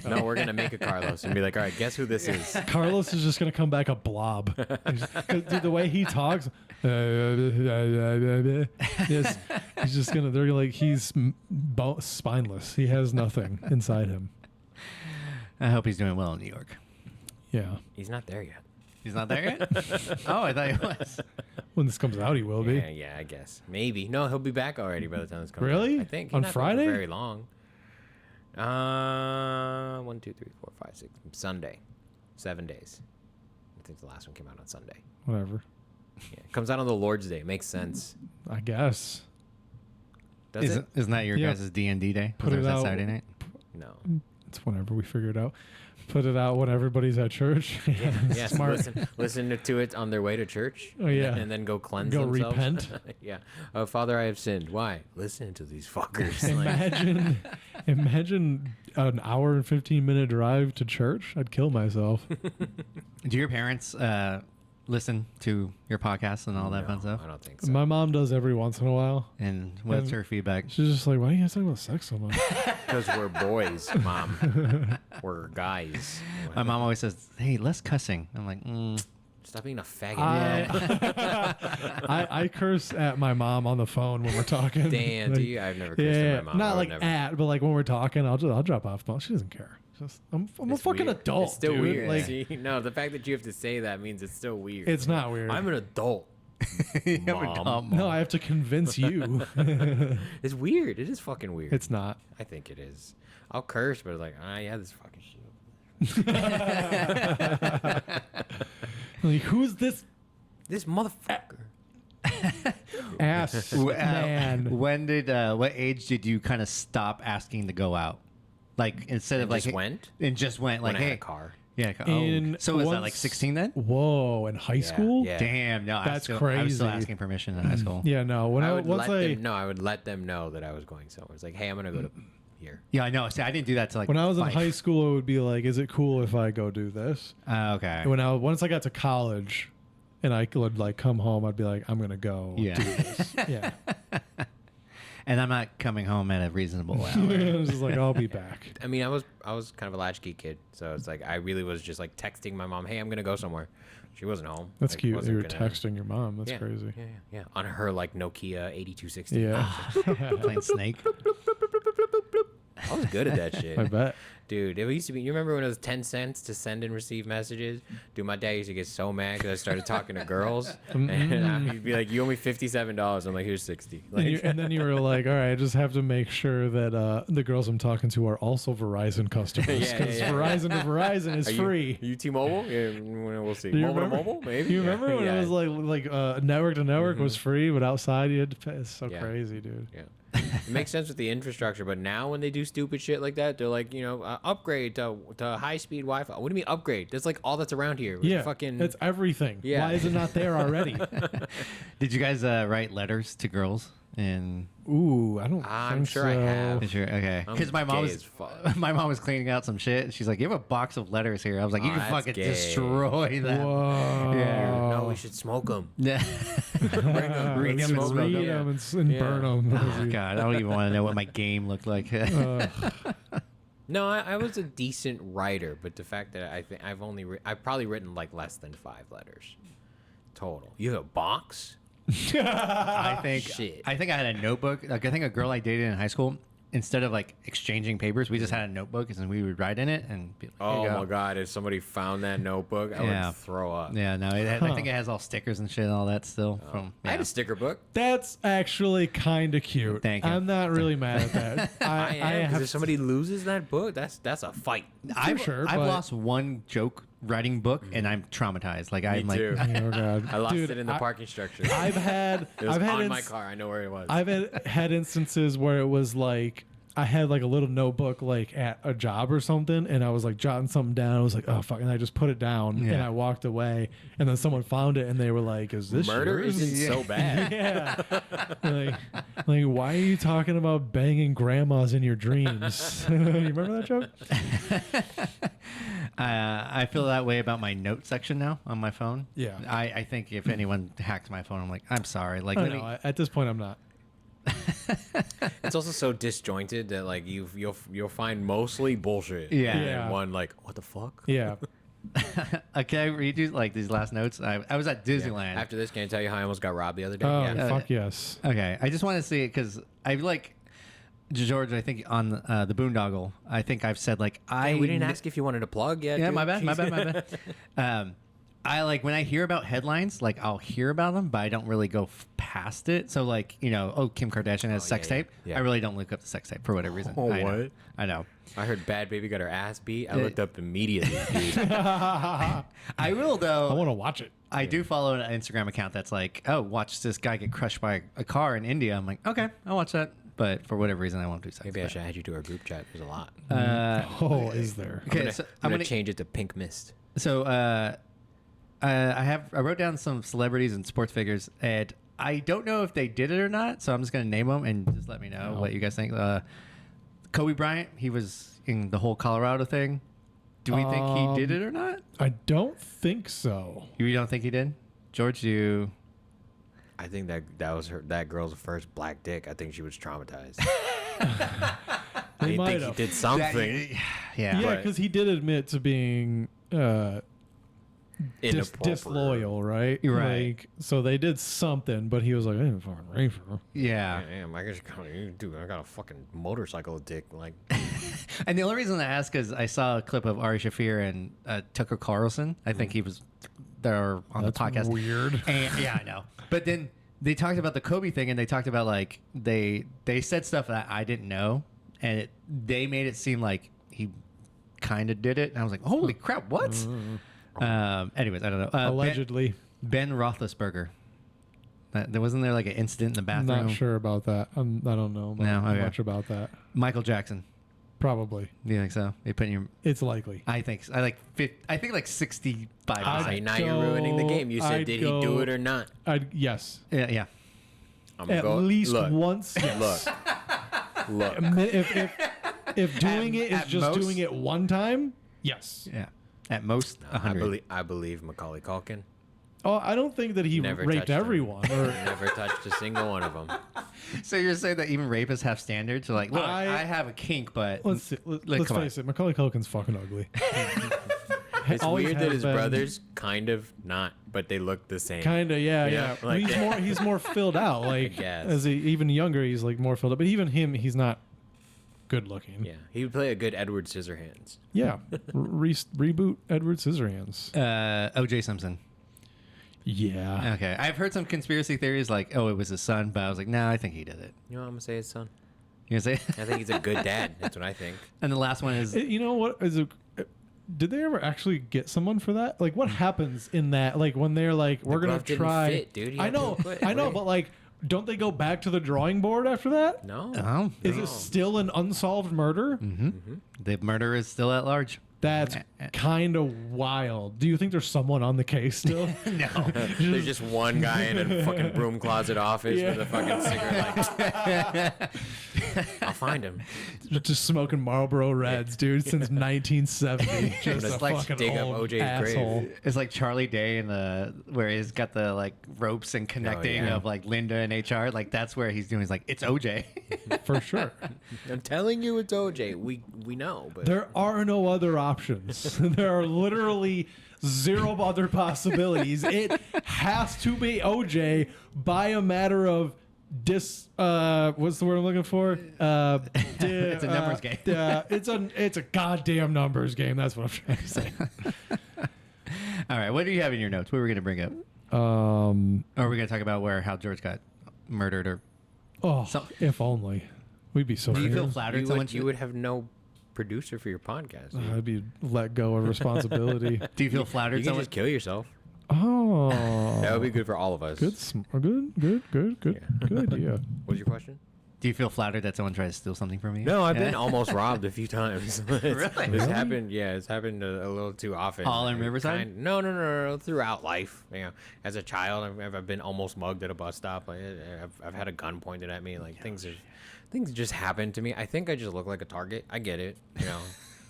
No, we're gonna make a Carlos and be like, all right, guess who this is? Carlos is just going to come back a blob. Dude, the way he talks, yes, he's just going to, they're like, he's spineless. He has nothing inside him. I hope he's doing well in New York. Yeah. He's not there yet. He's not there yet. Oh, I thought he was. When this comes out, he will be. Yeah, I guess. Maybe. No, he'll be back already by the time this comes Really? out. I think. On He's not there Friday? for very long. 1, 2, 3, 4, 5, 6. Sunday. 7 days. I think the last one came out on Sunday. Whatever. Yeah, it comes out on the Lord's Day. Makes sense. I guess. Does it? Isn't that your Yeah. guys' D&D day? Put Was it that out. Saturday night? No. It's whenever we figure it out. Put it out when everybody's at church. Yes, Smart. listen to it on their way to church. Oh, yeah. And then go cleanse Go themselves. repent. Yeah. Oh, Father, I have sinned. Why? Listen to these fuckers. Imagine an hour and 15-minute drive to church. I'd kill myself. Do your parents listen to your podcast and all that fun stuff? I don't think so. My mom does every once in a while. And what's her feedback? She's just like, why are you guys talking about sex so much? Because we're boys, Mom. We're guys. My mom always says, "Hey, less cussing." I'm like, Stop being a faggot. I curse at my mom on the phone when we're talking. Damn, Like, do you? I've never cursed at my mom. I Not would like never. but like when we're talking, I'll drop off. She doesn't care. I'm a It's fucking weird. adult. It's still dude. weird. Like, See? No, the fact that you have to say that means it's still weird. it's not weird. I'm an adult. Mom. No, I have to convince you. It's weird. It is fucking weird. It's not. I think it is. I'll curse, but it's like, yeah, this fucking shit. Like, who's this This motherfucker. ass man? when did what age did you kind of stop asking to go out? Like instead of And like just went? and just went like, When I had hey, a car. yeah. So was that like once- 16 then? Whoa, in high school? yeah. Damn, no, That's I was still crazy. asking permission in high school. Yeah, no. When I I would once let I them know. I would let them know that I was going somewhere. It's like, hey, I'm gonna go to here. Yeah, I know. See, I didn't do that till like when I was in five. high school, it would be like, is it cool if I go do this? Okay. And once I got to college, and I could like come home, I'd be like, I'm gonna go Yeah. do this. Yeah. And I'm not coming home at a reasonable hour. I was just like, I'll be back. I mean, I was kind of a latchkey kid, so it's like I really was just like texting my mom, hey, I'm gonna go somewhere. She wasn't home. That's Like, cute. wasn't You were gonna- texting your mom. That's Yeah, crazy. Yeah. On her like Nokia 8260. Yeah. Playing Snake. I was good at that shit. I bet. Dude, it used to be. You remember when it was 10 cents to send and receive messages? Dude, my dad used to get so mad because I started talking to girls, and he'd be like, "You owe me $57." I'm like, "Here's 60." Like, And then you were like, all right, I just have to make sure that the girls I'm talking to are also Verizon customers. Yeah, Because yeah. Verizon to Verizon is Are you, free. Are you T-Mobile? Yeah, we'll see. Do you Mobile remember? to mobile, maybe. You remember when Yeah. it was like network to network was free, but outside you had to pay? It's so Yeah. crazy, dude. Yeah. It makes sense with the infrastructure, but now when they do stupid shit like that, they're like, upgrade to high speed Wi-Fi. What do you mean upgrade? That's like all that's around here. Yeah, fucking. it's everything. Yeah. Why is it not there already? Did you guys write letters to girls? And Ooh, I don't. I'm think sure I so. have. is your okay? I'm Because my mom gay was as fuck. my mom was cleaning out some shit. And she's like, "You have a box of letters here." I was like, "You Oh, can that's fucking gay. destroy them." Whoa. Yeah. No, we should smoke them. Yeah. Read Let's them and smoke read 'em. them and Yeah. burn them. Oh god, I don't even want to know what my game looked like. No, I was a decent writer, but the fact that I think I've probably written like less than 5 letters total. You have a box? I think Shit. I had a notebook. Like I think a girl I dated in high school, instead of like exchanging papers, we just had a notebook and we would write in it and be like, Oh "Here you my go." god! If somebody found that notebook, I Yeah. would throw up. Yeah, no, I think it has all stickers and shit and all that still from I had a sticker book. That's actually kind of cute. Thank you. I'm not really mad at that. I am. 'Cause have if somebody loses that book, that's a fight. I've sure, I've but- lost one joke writing book and I'm traumatized. Like I'm like too. Oh god. I lost Dude, it in the parking structure. I've had It was I've had on my car. I know where it was. I've had instances where it was like I had like a little notebook like at a job or something, and I was like jotting something down. I was like, oh fuck, and I just put it down and I walked away, and then someone found it and they were like, is this Murder yours? isn't so bad. Yeah. like, why are you talking about banging grandmas in your dreams? You remember that joke? I feel that way about my note section now on my phone. Yeah. I think if anyone hacks my phone, I'm like, I'm sorry. Like, I let know. me, At this point, I'm not. It's also so disjointed that like you'll find mostly bullshit. Yeah. And Yeah. one like what the fuck. Yeah. can I read you like these last notes? I was at Disneyland. After this, can I tell you how I almost got robbed the other day? Oh, Yeah. fuck yes. Okay, I just want to see it because I like George. I think on the Boondoggle, I think I've said like Hey, we didn't ask if you wanted to plug yet. Yeah, dude. my bad. I like when I hear about headlines, like I'll hear about them, but I don't really go past it. So like, oh, Kim Kardashian has sex yeah, tape. yeah. I really don't look up the sex tape for whatever reason. Oh, I know. what? I know. I heard Bad Baby got her ass beat. I looked up immediately, dude. I will though. I want to watch it. I do follow an Instagram account that's like, oh, watch this guy get crushed by a car in India. I'm like, okay, I'll watch that. but for whatever reason, I won't do sex. Maybe I but- should add you to our group chat. There's a lot. Is there? Okay, I'm gonna change it to Pink Mist. So I wrote down some celebrities and sports figures, and I don't know if they did it or not. So I'm just gonna name them and just let me know what you guys think. Kobe Bryant, he was in the whole Colorado thing. Do we think he did it or not? I don't think so. You don't think he did? George, you? I think that was that girl's first black dick. I think she was traumatized. I He think might he have. did something. Yeah. Yeah, because he did admit to being Inappropriate. disloyal, right? You're right. Like, so they did something, but he was like, I didn't fucking rape her. Yeah. Damn, I guess dude, I got a fucking motorcycle dick. Like, And the only reason I ask is I saw a clip of Ari Shaffir and Tucker Carlson. I think he was there on That's the podcast. weird. And, yeah, I know. But then they talked about the Kobe thing, and they talked about like they said stuff that I didn't know, and they made it seem like he kind of did it. And I was like, holy crap, what? Anyways, I don't know. Allegedly. Ben Roethlisberger. There wasn't there like an incident in the I'm bathroom. not sure about that. I don't know much about that. Michael Jackson. Probably. Do you think so? They put in your. It's likely. I think so. I think like 65%. now you're ruining the game. You said, I'd did he do it or not? Yes. Yeah. I'm At least look, once. Yes. Look. If doing it is at just most- doing it one time, yes. Yeah. At most, 100. I believe Macaulay Culkin Oh, I don't think that he Never raped touched him. everyone. Or never touched a single one of them. So you're saying that even rapists have standards? So like, look, I have a kink, but let's see, let's come on. face it, Macaulay Culkin's fucking ugly. It's Always weird that has his been. brothers kind of not, but they look the same. Kinda, yeah. Yeah, like- He's more filled out. Like guess. as even younger, he's like more filled out. But even him, he's not good looking. Yeah, he would play a good Edward Scissorhands. Yeah. Reboot Edward Scissorhands. O.J. Simpson. Yeah. Okay, I've heard some conspiracy theories like, oh, it was his son, but I was like, no, I think he did it. You know what I'm gonna say, his son? You gonna say? I think he's a good dad. That's what I think. And the last one is You know what is it? Did they ever actually get someone for that? Like, what happens in that? Like, when they're like, "We're gonna glove didn't try," fit, dude. He I had to know, quit, I know, right? but like, don't they go back to the drawing board after that? No. oh, Is it still an unsolved murder? the murderer is still at large. That's kind of wild. Do you think there's someone on the case still? No. There's just one guy in a fucking broom closet office with a fucking cigarette. Like, I'll find him. Just smoking Marlboro Reds, dude, since 1970. Just a It's like fucking dig up old OJ's asshole. grave. It's like Charlie Day in the where he's got the like ropes and connecting yeah. of like Linda and HR. Like that's where he's doing. He's like, it's OJ. For sure. I'm telling you, it's OJ. We know, but There are no other options. There are literally zero other possibilities. It has to be OJ by a matter of what's the word I'm looking for? It's a numbers game. It's a goddamn numbers game. That's what I'm trying to say. All right, what do you have in your notes? What were we gonna bring up? Or are we gonna talk about how George got murdered? Or If only we'd be so. do you feel famous. flattered? you would have no producer for your podcast. dude. I'd be let go of responsibility. Do you feel flattered? You can Someone, just kill yourself. Oh, That would be good for all of us. good idea. What's your question? do you feel flattered that someone tried to steal something from you? No, I've Yeah? been almost robbed a few times. It's Really? happened. Yeah, it's happened a little too often. All in Riverside? No. Throughout life, you know, as a child, I've been almost mugged at a bus stop. I've had a gun pointed at me. Like things just happen to me. I think I just look like a target. I get it. You know,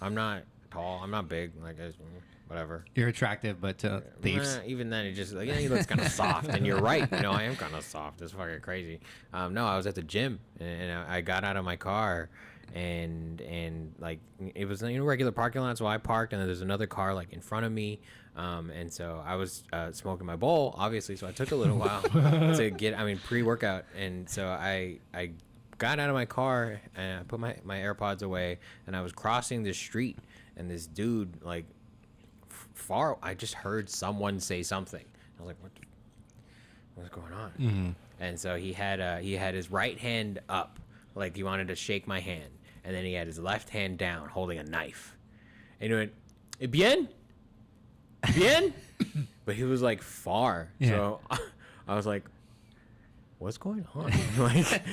I'm not tall. I'm not big. Like whatever. You're attractive, but to thieves. Even then, it just like, he looks kind of soft, and you're right. You know, I am kind of soft. It's fucking crazy. No, I was at the gym, and I got out of my car, and like it was a regular parking lot, so I parked, and there's another car like in front of me, and so I was smoking my bowl, obviously. So I took a little while to get, pre-workout, and so I got out of my car and I put my AirPods away, and I was crossing the street, and this dude like. I just heard someone say something. I was like, what's going on? Mm-hmm. And so he had his right hand up, like he wanted to shake my hand, and then he had his left hand down, holding a knife. And he went, "Bien, bien," but he was like far. Yeah. So I was like, what's going on? Like,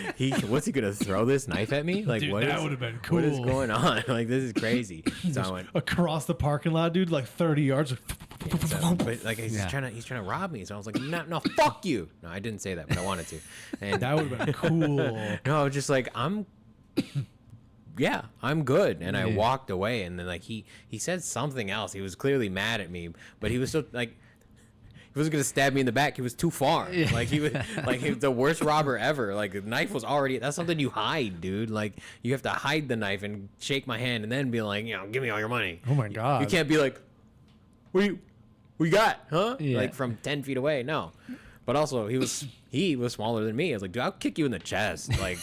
what's he gonna throw this knife at me? Like, Dude, what that is- would have been cool. What is going on? Like, this is crazy. So I went, Across the parking lot, dude, like 30 yards. but like he's trying to rob me. So I was like, no, fuck you. No, I didn't say that, but I wanted to. And That would have been cool. no, I was just like, I'm good. And I walked away, and then like he said something else. He was clearly mad at me, but he was so like he wasn't gonna stab me in the back. He was too far. Like he was the worst robber ever. Like the knife was already, that's something you hide, dude. Like you have to hide the knife and shake my hand and then be like, give me all your money. Oh my God. You can't be like, what you got, huh? Yeah. Like from 10 feet away. No. But also he was smaller than me. I was like, dude, I'll kick you in the chest. Like,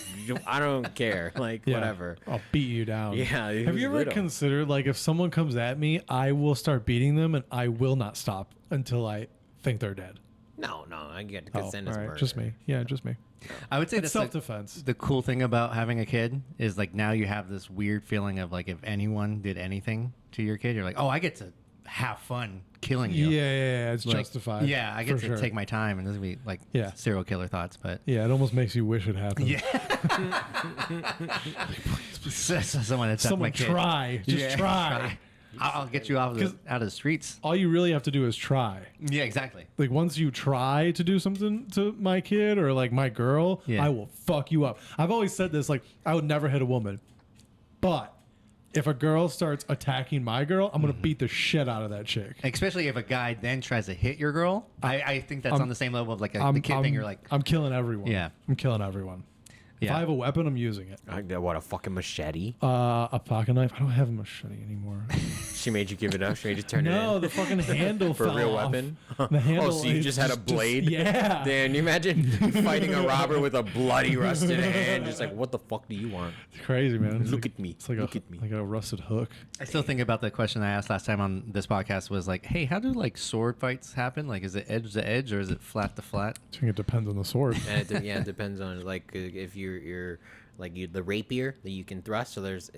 I don't care. Like, Yeah. whatever. I'll beat you down. Yeah. he Have was you ever little. considered, like, if someone comes at me, I will start beating them and I will not stop until I think they're dead? No, I get Oh, consent all as right. murder. Just me. Yeah, just me. I would say It's that's like, self-defense. the cool thing about having a kid is like now you have this weird feeling of like if anyone did anything to your kid, you're like, oh, I get to have fun killing you. Yeah, it's Like, justified. Yeah, I get for to sure. take my time, and this would be like Yeah. serial killer thoughts, but Yeah, it almost makes you wish it happened. yeah. Someone attacked my Someone kid. try. Just Yeah, try. I'll get you out of the streets. All you really have to do is try. Yeah, exactly. Like once you try to do something to my kid or like my girl, Yeah. I will fuck you up. I've always said this, like I would never hit a woman. But if a girl starts attacking my girl, I'm gonna beat the shit out of that chick. Especially if a guy then tries to hit your girl. I think that's on the same level of like the kid thing. You're like, I'm killing everyone. Yeah. I'm killing everyone. If Yeah. I have a weapon, I'm using it. What, a fucking machete? A pocket knife. I don't have a machete anymore. She made you give it up? She made you turn No, it in? the fucking handle For a fell real off. weapon? The handle. Oh, so you is just had a blade? yeah. Damn, you imagine fighting a robber with a bloody, rusted hand? Just like, what the fuck do you want? It's crazy, man. It's Look like, at me. It's like Look a at me. like a rusted hook. I still think about the question I asked last time on this podcast was like, hey, how do like sword fights happen? Like, is it edge to edge or is it flat to flat? I think it depends on the sword. And it depends on like if you're like the rapier that you can thrust. So there's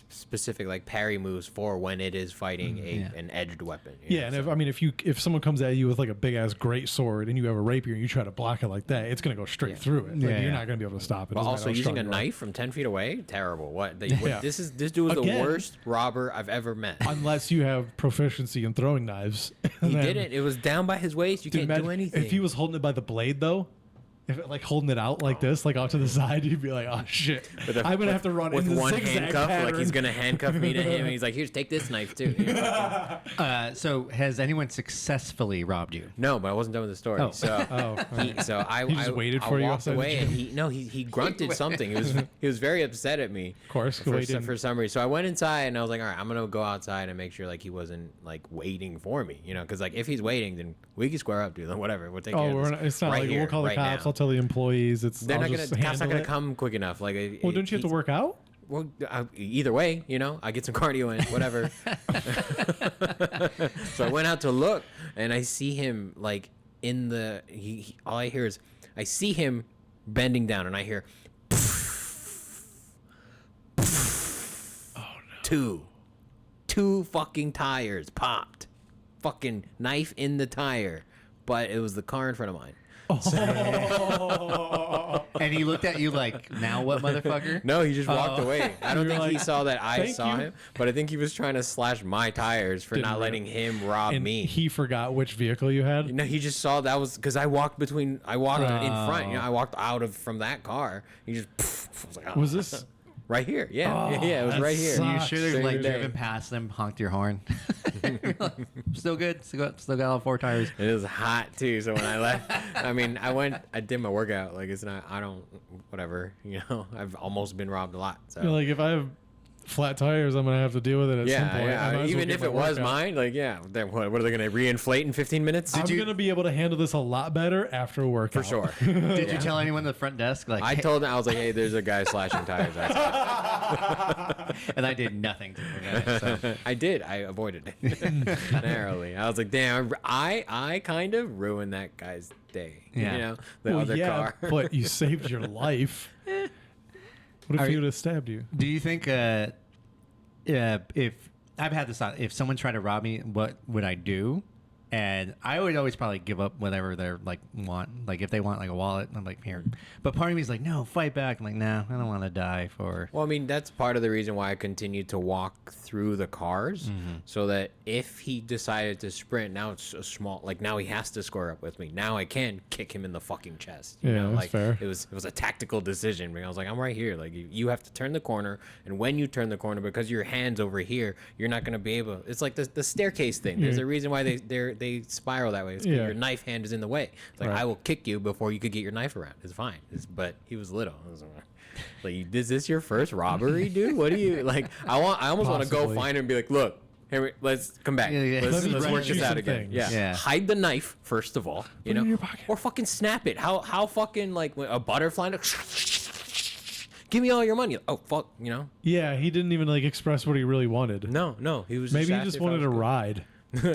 specific like parry moves for when it is fighting an edged weapon. you Yeah, know, and so- if someone comes at you with like a big ass great sword and you have a rapier and you try to block it like that, it's gonna go straight through it. Like, Yeah, you're yeah. not gonna be able to stop it. But Doesn't also matter how using strong a you are. knife from 10 feet away, terrible. Yeah. This dude was the Again. worst robber I've ever met. Unless you have proficiency in throwing knives. He didn't. It was down by his waist. You can't do anything. If he was holding it by the blade though, if it, like holding it out like this, like off to the side, you'd be like, oh shit, I'm gonna have to run with in the one zigzag handcuff. pattern. Like he's gonna handcuff me to him, and he's like, "Here's, take this knife too." You know? So has anyone successfully robbed you? No, but I wasn't done with the story. Oh. So, I He just waited I for you walked outside the away, and gym. he grunted something. He was very upset at me. Of course, for some reason. So I went inside, and I was like, "All right, I'm gonna go outside and make sure like he wasn't like waiting for me, you know, because like if he's waiting, then we can square up, dude. Then whatever, we'll take care of this it's not right like here, we'll call the right cops. now. I'll tell the employees. It's They're I'll not gonna. just The cops not handle gonna it. come quick enough. Like, Well, don't you have to work out? Well, either way, you know, I get some cardio in, whatever. So I went out to look, and I see him like in the. All I hear is I see him bending down, and I hear. Two fucking tires popped. Fucking knife in the tire, but it was the car in front of mine. And he looked at you like, now what, motherfucker? No, he just walked away. I don't You're think he like, saw that I "Thank saw you." him, but I think he was trying to slash my tires for Didn't not letting him rob And me. he forgot which vehicle you had. No, he just saw that was because I walked in front. You know, I walked from that car. He just I was like, oh. Was this? right here? Yeah, yeah, it was that right here. You sucks. should have Same like day. driven past them, honked your horn. Still good. Still got all 4 tires. It was hot too. So when I left, I did my workout. Like whatever. You know, I've almost been robbed a lot. So You're like, if I have flat tires, I'm gonna have to deal with it at some point. I might as well Even get if my it was workout. mine, like then what are they gonna reinflate in 15 minutes? I'm gonna be able to handle this a lot better after a workout. For sure. Did you tell anyone at the front desk? Like, I hey, told him, I was like, hey, there's a guy slashing tires outside. and I did nothing to prevent it. So. I did. I avoided it narrowly. I was like, damn, I kind of ruined that guy's day. Yeah. You know, the Well, other yeah, car. but you saved your life. What if Are he you- would have stabbed you? Do you think if I've had this thought, if someone tried to rob me, what would I do? And I would always probably give up whatever they're like want. Like if they want like a wallet, I'm like here. But part of me is like, no, fight back. I'm like, nah, I don't want to die for. Well, I mean, that's part of the reason why I continued to walk through the cars, so that if he decided to sprint, now it's a small. Like now he has to square up with me. Now I can kick him in the fucking chest. You know? That's Like fair. it was a tactical decision. I was like, I'm right here. Like you have to turn the corner, and when you turn the corner, because your hand's over here, you're not gonna be able. It's like the staircase thing. There's a reason why they spiral that way. It's 'cause your knife hand is in the way. It's like I will kick you before you could get your knife around. It's fine. But he was little. I was like, is this your first robbery, dude? What do you like? I almost want to go find him and be like, look, here, let's come back. Let's work this out again. Yeah. Hide the knife first of all, you know, in your pocket. or fucking snap it. How fucking like a butterfly? Give me all your money. Oh fuck, you know. Yeah, he didn't even like express what he really wanted. No, he was Maybe he asked just if I wanted was a cool. ride.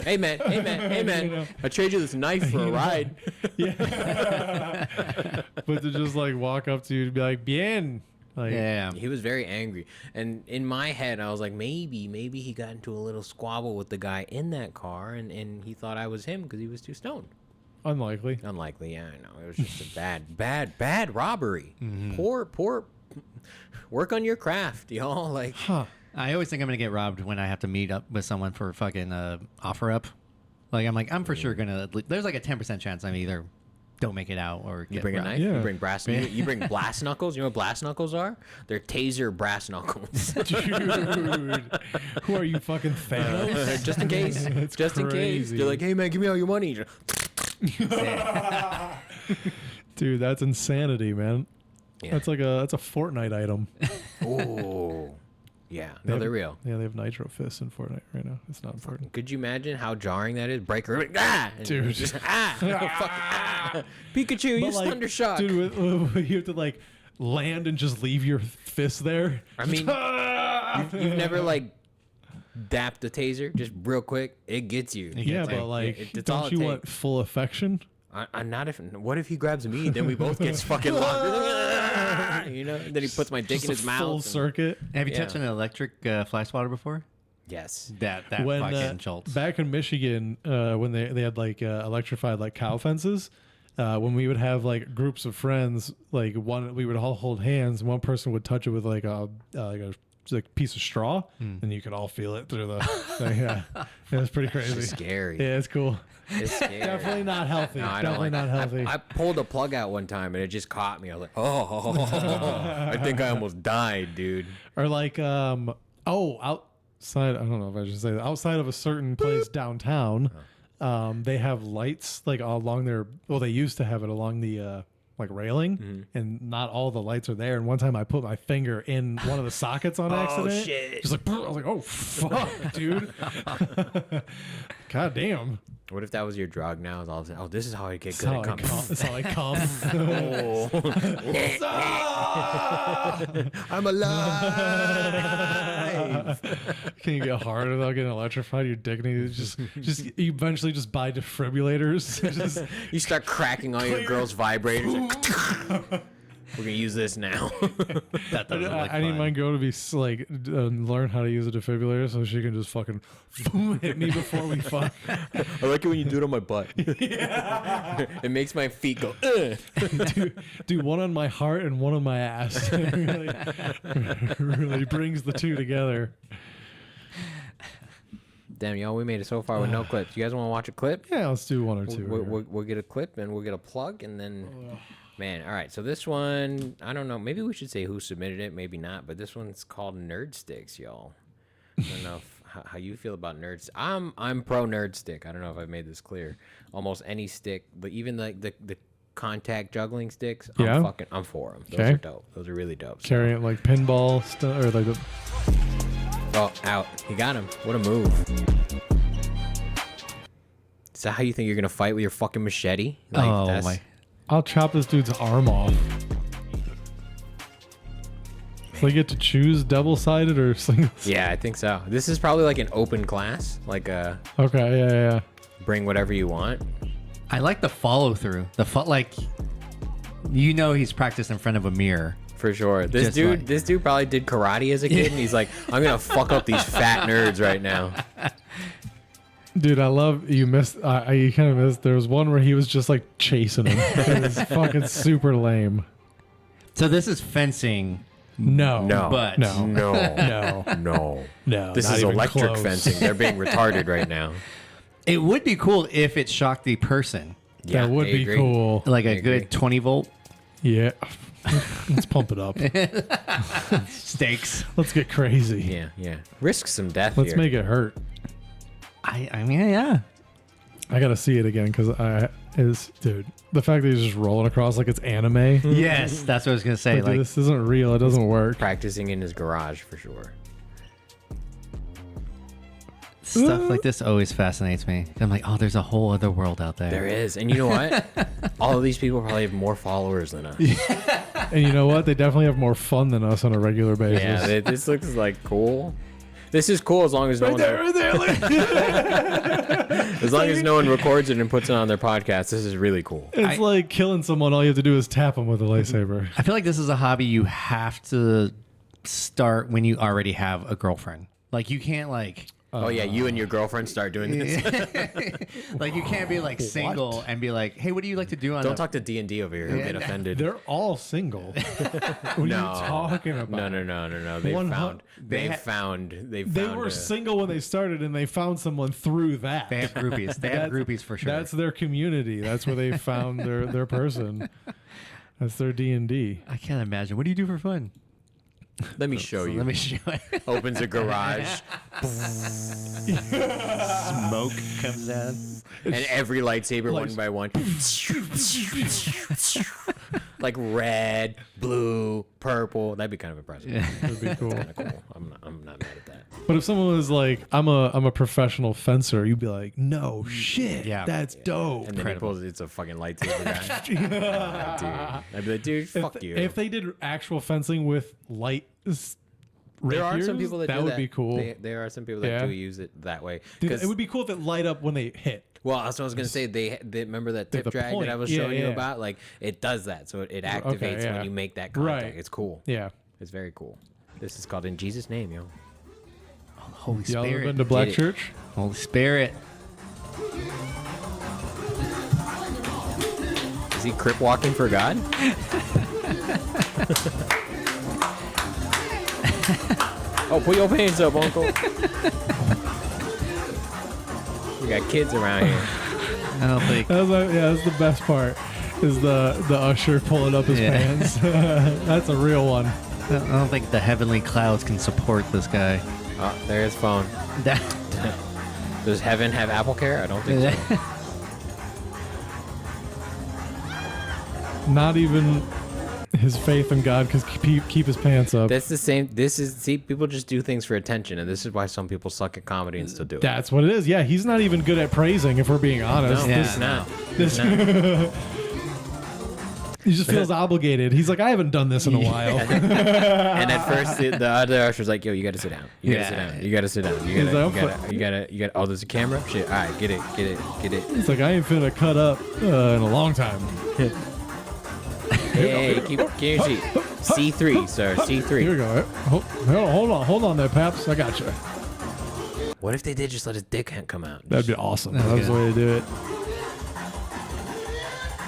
hey man, You know? I trade you this knife for a ride. Yeah. But to just like walk up to you and be like, bien. Like, Yeah. He was very angry, and in my head I was like, maybe he got into a little squabble with the guy in that car, and he thought I was him because he was too stoned. unlikely. Unlikely, yeah, I know. It was just a bad robbery. Poor. Work on your craft, y'all. Like, Huh. I always think I'm gonna get robbed when I have to meet up with someone for fucking offer up. Like I'm for sure gonna. There's like a 10% chance I'm either don't make it out or you get bring a robbed. knife. Yeah. You bring brass. You bring blast knuckles. You know what blast knuckles are? They're taser brass knuckles. Dude. Who are you, fucking Thanos? Just in case. It's Just in case. crazy. They're like, hey man, give me all your money. Dude, that's insanity, man. Yeah. That's a Fortnite item. Oh, yeah. No, they're real. Yeah, they have nitro fists in Fortnite right now. It's not important. Could you imagine how jarring that is? Breaker, and Dude. just, Pikachu, you But, like, thunder shock. Dude, you have to like land and just leave your fist there. I mean, you've never like dapped a taser just real quick. It gets you. Yeah, It's but like, it's all don't it you want takes. full affection? I'm not if. What if he grabs me? Then we both get fucking locked. You know. Then he puts my dick Just in his a mouth. full and- circuit. Have you Yeah. touched an electric fly swatter before? Yes. That When fucking jolts. back in Michigan, when they had like electrified like cow fences, when we would have like groups of friends, like we would all hold hands, and one person would touch it with like a piece of straw, and you could all feel it through the thing. Yeah, it was pretty crazy. It's scary. Yeah, it's cool. It's scary. Definitely not healthy. No, I don't Definitely like. not healthy. I pulled a plug out one time and it just caught me. I was like, oh, I think I almost died, dude. Or like outside. I don't know if I should say that. Outside of a certain place downtown, they have lights like along their. Well, they used to have it along the like railing, and not all the lights are there. And one time I put my finger in one of the sockets on accident. shit. Just like I was like, oh fuck, dude. God damn. What if that was your drug now? All of a sudden, oh, this is how I get That's good how at I coming. come. That's how I come. I'm alive. Can you get hard without getting electrified? Your dignity is just you eventually just buy defibrillators. Just, You start cracking all your girls' vibrators. We're gonna use this now. That doesn't look I need fun. my girl to be like learn how to use a defibrillator so she can just fucking hit me before we fuck. I like it when you do it on my butt. It makes my feet go. do one on my heart and one on my ass. It really brings the two together. Damn, y'all, we made it so far with no clips. You guys want to watch a clip? Yeah, let's do one or two. We'll get a clip and we'll get a plug and then. Man, all right. So this one, I don't know. Maybe we should say who submitted it. Maybe not. But this one's called Nerd Sticks, y'all. I don't know how you feel about nerds. I'm pro nerd stick. I don't know if I've made this clear. Almost any stick, but even like the contact juggling sticks. Yeah. I'm for them. Those Okay. are dope. Those are really dope. So- Carrying like pinball stuff or like the. Oh, out. He got him. What a move. Is that how you think you're gonna fight with your fucking machete? Like, Oh that's- my! I'll chop this dude's arm off. So they get to choose double-sided or single. Yeah, I think so. This is probably like an open class. Like Okay, yeah. bring whatever you want. I like the follow through. Like, you know, he's practiced in front of a mirror. For sure. This Just dude probably did karate as a kid, and he's like, I'm gonna fuck up these fat nerds right now. Dude, I love you missed. You kind of missed. There was one where he was just like chasing him. It was fucking super lame. So this is fencing. No, But no, No. no, No. no. This not is even electric close. fencing. They're being retarded right now. it would be cool if it shocked the person, Yeah, That would I be agree. cool. like I a agree. good 20 volt Yeah, let's pump it up. stakes. Let's get crazy. Yeah, yeah. Risk some death Let's here. make it hurt. I mean, yeah. I gotta see it again because dude. The fact that he's just rolling across like it's anime. Yes, that's what I was gonna say. Like, dude, Like, this isn't real. It doesn't work. Practicing in his garage for sure. stuff like this always fascinates me. I'm like, oh, there's a whole other world out there. There is. And you know what? All of these people probably have more followers than us. And you know what? They definitely have more fun than us on a regular basis. Yeah, this looks like cool. This is cool as long as no one as long as no one records it and puts it on their podcast. This is really cool. It's like killing someone. All you have to do is tap them with a lightsaber. I feel like this is a hobby you have to start when you already have a girlfriend. Like you can't like Oh yeah, you and your girlfriend start doing this. like you can't be like single and be like, hey, what do you like to do on Don't a talk to D&D over here. He'll get offended. They're all single. What are you talking about? No. They They were single when they started, and they found someone through that. They have groupies. They have groupies for sure. That's their community. That's where they found their person. That's their D&D. I can't imagine. What do you do for fun? Let me show you. Let me show you. Opens a garage. Smoke comes down. And every lightsaber one by one. Like red, blue, purple. That'd be kind of impressive. Yeah. That'd be cool. Kind of cool. I'm not mad at that. But if someone was like, I'm a professional fencer, you'd be like, no shit. Yeah. That's dope. And then he pulls, it's a fucking lightsaber guy. Dude. I'd be like, dude, fuck you. If they did actual fencing with light There are rapiers, some people that do would be cool. There are some people that Yeah. do use it that way. Dude, 'Cause- it would be cool if it light up when they hit. well, that's what I was gonna say. They remember that tip the drag point. that I was Yeah, showing you yeah. about. Like it does that, so it activates yeah. when you make that contact. Right. It's cool. Yeah. It's very cool. This is called In Jesus' Name, yo. Holy Y'all ever Spirit. been to Black Get it. Church? Holy Spirit. Is he crip walking for God? Oh, put your pants up, Uncle. We got kids around here. I don't think. That's the best part. Is the usher pulling up his Yeah. pants. That's a real one. I don't think the heavenly clouds can support this guy. Oh, there's his phone. Does heaven have Apple Care? I don't think so. Not even his faith in God could keep his pants up. That's the same. See, people just do things for attention, and this is why some people suck at comedy and still do it. That's what it is. Yeah, he's not even good at praising, if we're being honest. No, Yeah. it's not. This- he just feels obligated. He's like, I haven't done this in a while. And at first, the other usher's like, "Yo, you got to sit down. You got to sit Yeah. down. You got to sit down. You He's got like, to. You got to. Oh, there's a camera. Shit. All right, get it. He's like, I ain't finna cut up in a long time. Hey, keep your seat. C3, sir. Here C3. we go. Hold on there, Paps. I got you. What if they did just let his dick come out? That'd be awesome. That's That's the way to do it.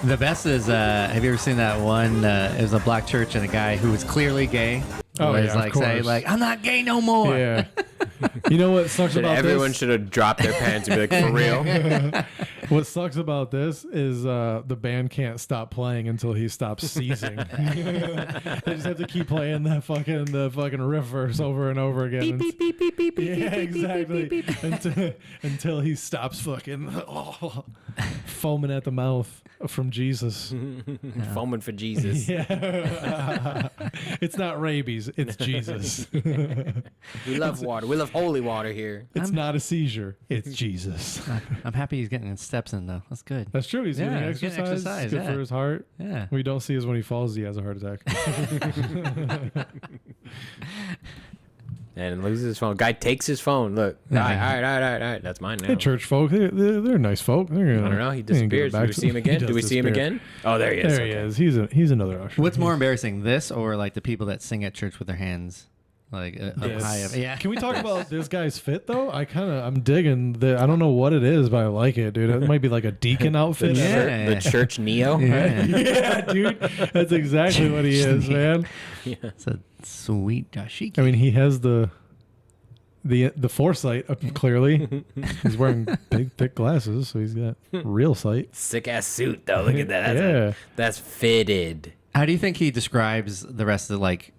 The best is, have you ever seen that one? It was a black church and a guy who was clearly gay. Oh, was yeah, of like saying course. like, I'm not gay no more. Yeah. You know what sucks about Everyone this? should have dropped their pants and be like, for real? What sucks about this is the band can't stop playing until he stops seizing. They just have to keep playing the fucking riff verse over and over again. Beep, beep, beep, beep, beep, Yeah, beep, beep, beep, exactly. beep, beep, beep. Until he stops fucking foaming at the mouth from Jesus. Foaming for Jesus. Yeah. It's not rabies, it's Jesus. We love water. We love holy water here. It's not a seizure, it's Jesus. I'm happy he's getting his steps in though. That's good. That's true. He's getting he's getting exercise. exercise, Good yeah. for his heart. Yeah. We don't see is when he falls, he has a heart attack. And loses his phone. Guy takes his phone. Look. All right. That's mine now. Hey, church folk, they're nice folk. They're gonna, I don't know. He they're gonna give it disappears. back Do we to see him again? He Do we does see him disappear. again? Oh, there he is. There he Okay. is. He's another usher. What's more embarrassing, this or like the people that sing at church with their hands? like Yes. high of, yeah. Can we talk about this guy's fit though? I'm digging the. I don't know what it is, but I like it, dude. It might be like a deacon outfit. Yeah. The church Neo. Yeah, dude. That's exactly what he is, man. It's a sweet dashiki. I mean, he has the foresight clearly. He's wearing big, thick glasses, so he's got real sight. Sick ass suit though. Look at that. That's fitted. How do you think he describes the rest of like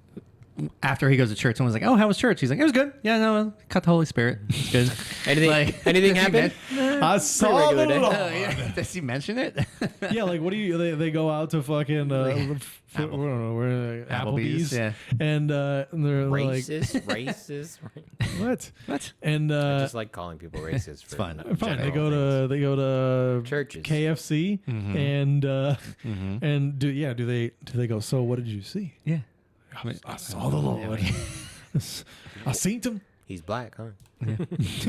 after he goes to church? Someone's like, "Oh, how was church?" He's like, "It was good. Yeah, no, caught the Holy Spirit. It's good." Anything happened? I saw the regular day. Lord. Yeah. Does he mention it? Yeah, like what do you? They go out to fucking I don't know where Applebee's. Yeah. And they're Racist. like what? And I just like calling people racist. It's fun. fine. They go to churches, KFC, and do they go? So what did you see? Yeah. I saw the Lord. I seen him. He's black, huh? It's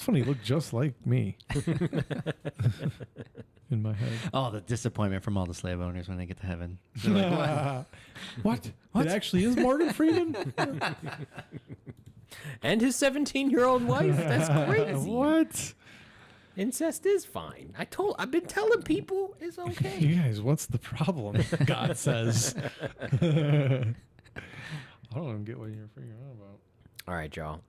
funny. He looked just like me. In my head. Oh, the disappointment from all the slave owners when they get to heaven. They're like, what? It actually is Morgan Freeman? And his 17-year-old wife. That's crazy. What? Incest is fine. I've been telling people it's okay. You guys, what's the problem? God says. I don't even get what you're figuring out about. All right, y'all.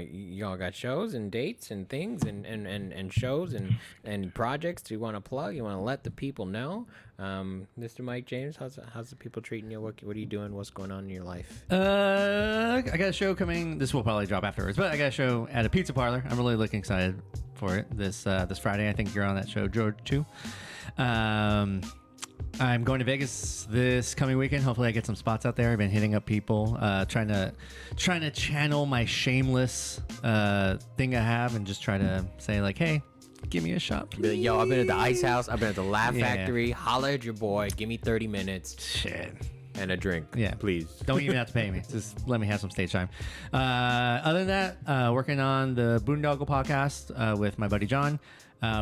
Y'all got shows and dates and things and shows and projects you want to plug? You want to let the people know? Mr. Mike James, how's the people treating you? What are you doing? What's going on in your life? I got a show coming. This will probably drop afterwards, but I got a show at a pizza parlor. I'm really looking excited for it this Friday. I think you're on that show, George, too. I'm going to Vegas this coming weekend. Hopefully I get some spots out there. I've been hitting up people, trying to channel my shameless thing I have and just try to say like, hey, give me a shot, please. Be like, yo, I've been at the Ice House. I've been at the Laugh Factory. Holla at your boy. Give me 30 minutes. Shit. And a drink. Yeah. Please. Don't even have to pay me. Just let me have some stage time. Other than that, working on the Boondoggle podcast with my buddy John.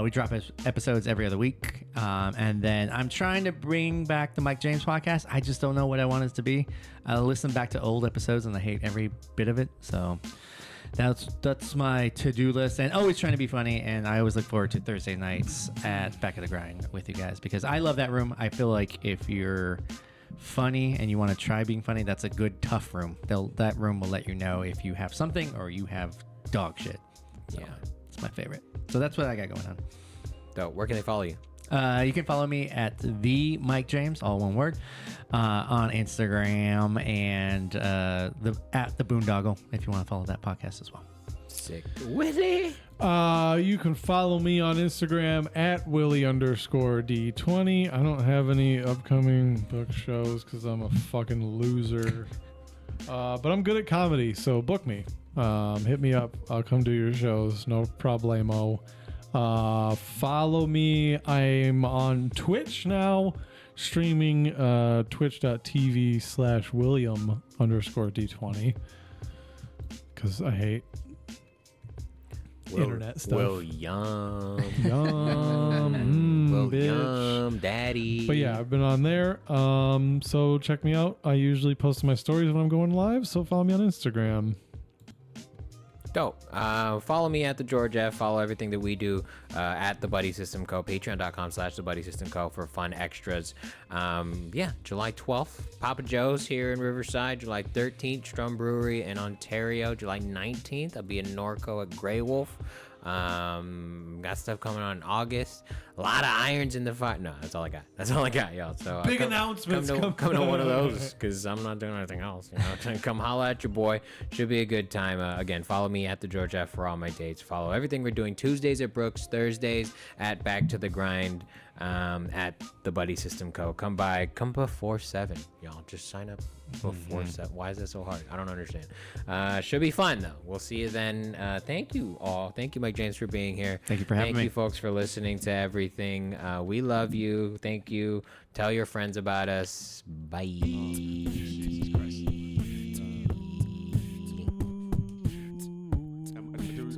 We drop episodes every other week. And then I'm trying to bring back the Mike James podcast. I just don't know what I want it to be. I listen back to old episodes and I hate every bit of it. So that's my to-do list. And always trying to be funny. And I always look forward to Thursday nights at Back of the Grind with you guys because I love that room. I feel like if you're funny and you want to try being funny, that's a good tough room. That room will let you know if you have something or you have dog shit. So, yeah. It's my favorite. So that's what I got going on. So where can they follow you? You can follow me at the Mike James, all one word, on Instagram and at the Boondoggle if you want to follow that podcast as well. Sick. Willie. You can follow me on Instagram at Willie_D20. I don't have any upcoming book shows because I'm a fucking loser. But I'm good at comedy, so book me. Hit me up. I'll come do your shows. No problemo. Follow me. I'm on Twitch now, streaming twitch.tv/William_D20 because I hate internet stuff. William, bitch. daddy. But yeah, I've been on there. So check me out. I usually post my stories when I'm going live, so follow me on Instagram. Dope. Follow me at the George F. Follow everything that we do at the Buddy System Co. Patreon.com/the Buddy System Co. for fun extras. July 12th, Papa Joe's here in Riverside. July 13th, Strum Brewery in Ontario. July 19th, I'll be in Norco at Grey Wolf. Got stuff coming on in August. A lot of irons in the fire. No, that's all I got, y'all. So Big announcements. Come to one of those because I'm not doing anything else. Come holla at your boy. Should be a good time. Again, follow me at the George F for all my dates. Follow everything we're doing. Tuesdays at Brooks, Thursdays at Back to the Grind. At the Buddy System Co. Come before 7, y'all. Just sign up before 7. Why is that so hard? I don't understand. Should be fun though. We'll see you then. Thank you all. Thank you, Mike James, for being here. Thank you for having me. Thank you, folks, for listening to everything. We love you. Thank you. Tell your friends about us. Bye.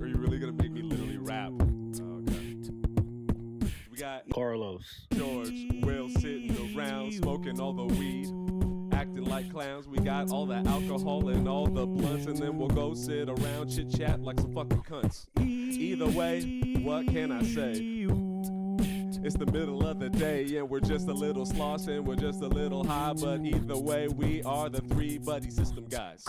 Are you really gonna make me literally rap? Okay. We got Carlos. George, Will sitting around smoking all the weed, acting like like clowns. We got all the alcohol and all the blunts, and then we'll go sit around chit chat like some fucking cunts. Either way, what can I say? It's the middle of the day and we're just a little sloshed and we're just a little high, but either way we are the three buddy system guys.